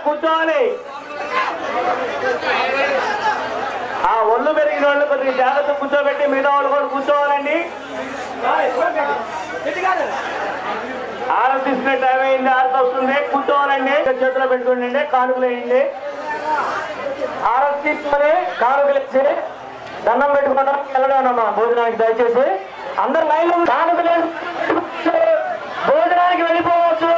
కూర్చోవాలి. ఆ ఒళ్ళు పెరిగిన వాళ్ళు కొద్దిగా జాగ్రత్త కూర్చోబెట్టి మిగతా వాళ్ళు కూడా కూర్చోవాలండి. ఆరతి తీసుకునే టైం అయింది, ఆరతి వస్తుంది, కూర్చోవాలండి. చేతిలో పెట్టుకోండి, కానుకలు వేయండి. ఆరతి తీసుకొని కానుకలు వేసి దండం పెట్టుకోవడానికి వెళ్ళడానమ్మా భోజనానికి. దయచేసి అందరు లైన్లో కానుకలు భోజనానికి వెళ్ళిపోవచ్చు.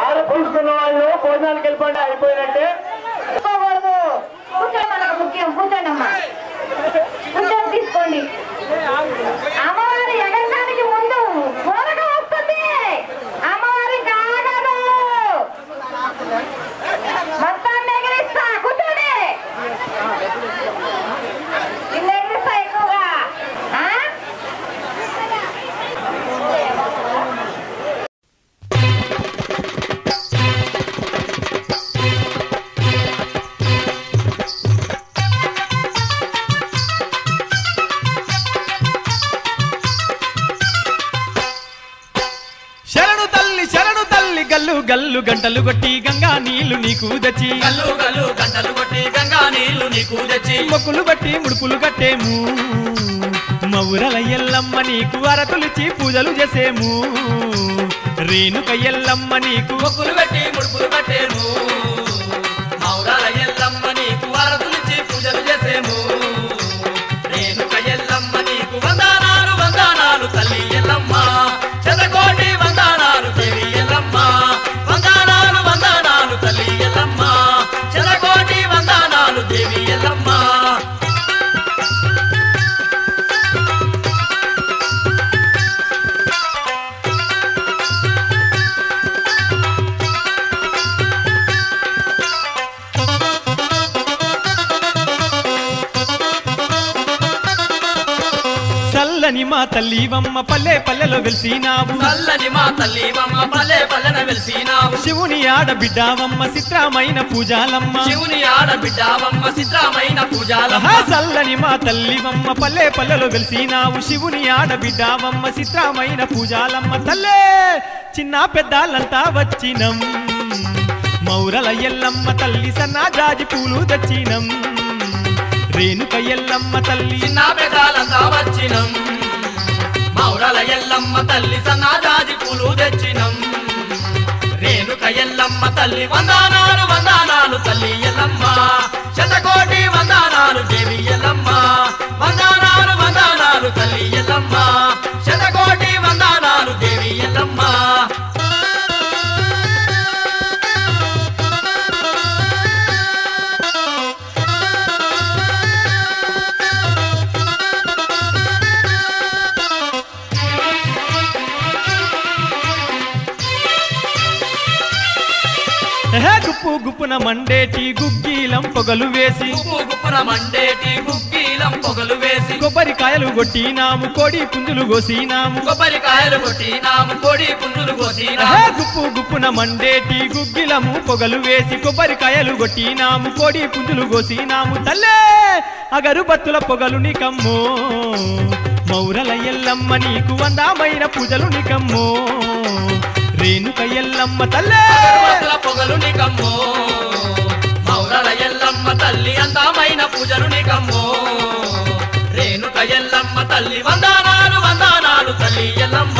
ఆరతి తీసుకున్న వాళ్ళు భోజనానికి వెళ్ళిపోండి. అయిపోయినట్టే. మనకు ముఖ్యం, కూర్చోండమ్మా, కూర్చొని తీసుకోండి. అమ్మవారి ఎగరడానికి ముందు త్వరగా వస్తుంది. అమ్మవారి కాగదు, మొత్తాన్ని ఎగిరిస్తా. కూర్చోండి, నిన్న ఎగిరిస్తా ఎక్కువగా. గల్లు గల్లు గంటలు కొట్టి గంగా నీళ్లు నీకు తెచ్చి, గల్లు గల్లు గంటలు కొట్టి గంగా నీళ్లు నీకు తెచ్చి, మొక్కులు బట్టి ముడుపులు కట్టేము. మౌరల ఎల్లమ్మ నీకు అరతులిచ్చి పూజలు చేసేము. రేణుక ఎల్లమ్మ నీకు మొక్కులు పెట్టి ముడుపులు కట్టేము. మౌరాల ఎల్లమ్మ నీకు అరతులిచ్చి పూజలు చేసేము. రేణుక ఎల్లమ్మ నీకు వందనాలు వందనాలు తల్లి ఎల్లమ్మ. శతకోటి వందనాలు దేవి ఎల్లమ్మ. వందనాలు వందనాలు తల్లి ఎల్లమ్మ. శతకోటి వందనాలు దేవి ఎల్లమ్మ. చల్లని మా తల్లివమ్మ పల్లె పల్లెలో వెలిసినావు. చల్లని మా తల్లివమ్మ పల్లె పల్లెన వెలిసినావు. శివుని ఆడబిడ్డావమ్మ చిత్రమైన పూజాలమ్మ. శివుని ఆడబిడ్డావమ్మ చిత్రమైన పూజాలమ్మ. చల్లని మా తల్లివమ్మ పల్లె పల్లెలో వెలిసినావు. శివుని ఆడబిడ్డావమ్మ చిత్రమైన పూజాలమ్మ. తల్లే చిన్న పెద్దాలంతా వచ్చినం. మౌరల ఎల్లమ్మ తల్లి సన్నా జాజి పూలు తెచ్చినం. రేణుక ఎల్లమ్మ తల్లి చిన్న పెదాలంతా వచ్చినం. మౌరల ఎల్లమ్మ తల్లి సన్నాజాజి పూలు తెచ్చినం. రేణుక ఎల్లమ్మ తల్లి వందనాలు వందనాలు తల్లి ఎల్లమ్మ. శతకోటి వందనాలు దేవి ఎల్లమ్మ. వందనాలు వందనాలు తల్లి ఎల్లమ్మ. శతకోటి వందనాలు దేవి ఎల్లమ్మ. గుప్పు గుప్పున మండేటి గుగ్గిలం పొగలు వేసి, గుప్పు గుప్పున మండేటి గుగ్గిలం పొగలు వేసి, కొబ్బరికాయలు కొట్టినాము కోడి పుంజులు కోసినాము. కొబ్బరికాయలు కొట్టినాము కోడి పుంజులు కోసినాము. గుప్పు గుప్పున మండేటి గుగ్గిలము పొగలు వేసి, కొబ్బరికాయలు కొట్టినాము కోడి పుంజులు కోసినాము. తల్లే అగరుబత్తుల పొగలు నీకమ్మో. మౌరల ఎల్లమ్మ నీకు వందమైన పూజలు నీకమ్మో. రేణుక ఎల్లమ్మ తల్లే పొగలు నీకమ్మో. మౌరల ఎల్లమ్మ తల్లి అందమైన పూజలు నీకమ్మో. రేణుక ఎల్లమ్మ తల్లి వందనాలు వందనాలు తల్లి ఎల్లమ్మ.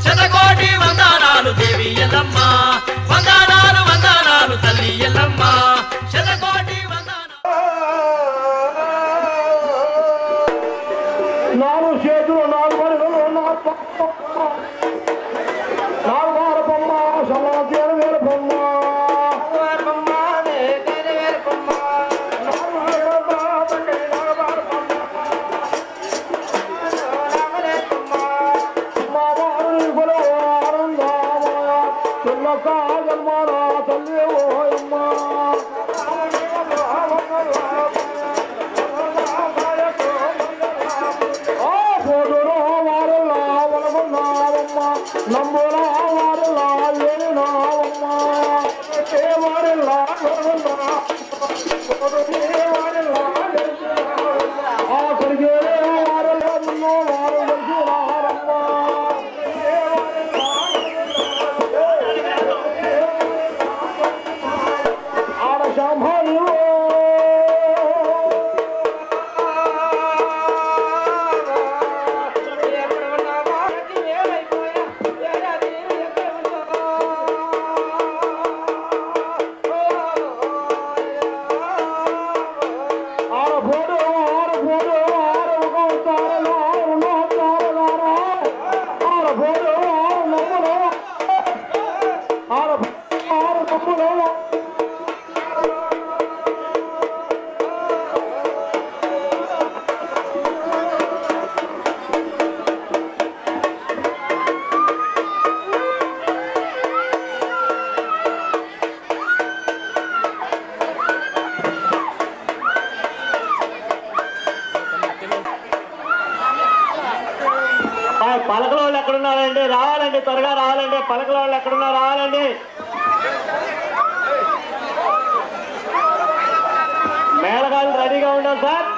శతకోటి వందనాలు దేవి ఎల్లమ్మ. వందనాలు వందనాలు తల్లి ఎల్లమ్మ. శతకోటి వందనాలు. పలకల వాళ్ళు ఎక్కడున్నారండి? రావాలండి, త్వరగా రావాలండి. పలకల వాళ్ళు ఎక్కడున్నారు? రావాలండి. మేళగాళ్ళు రెడీగా ఉండాలి సార్.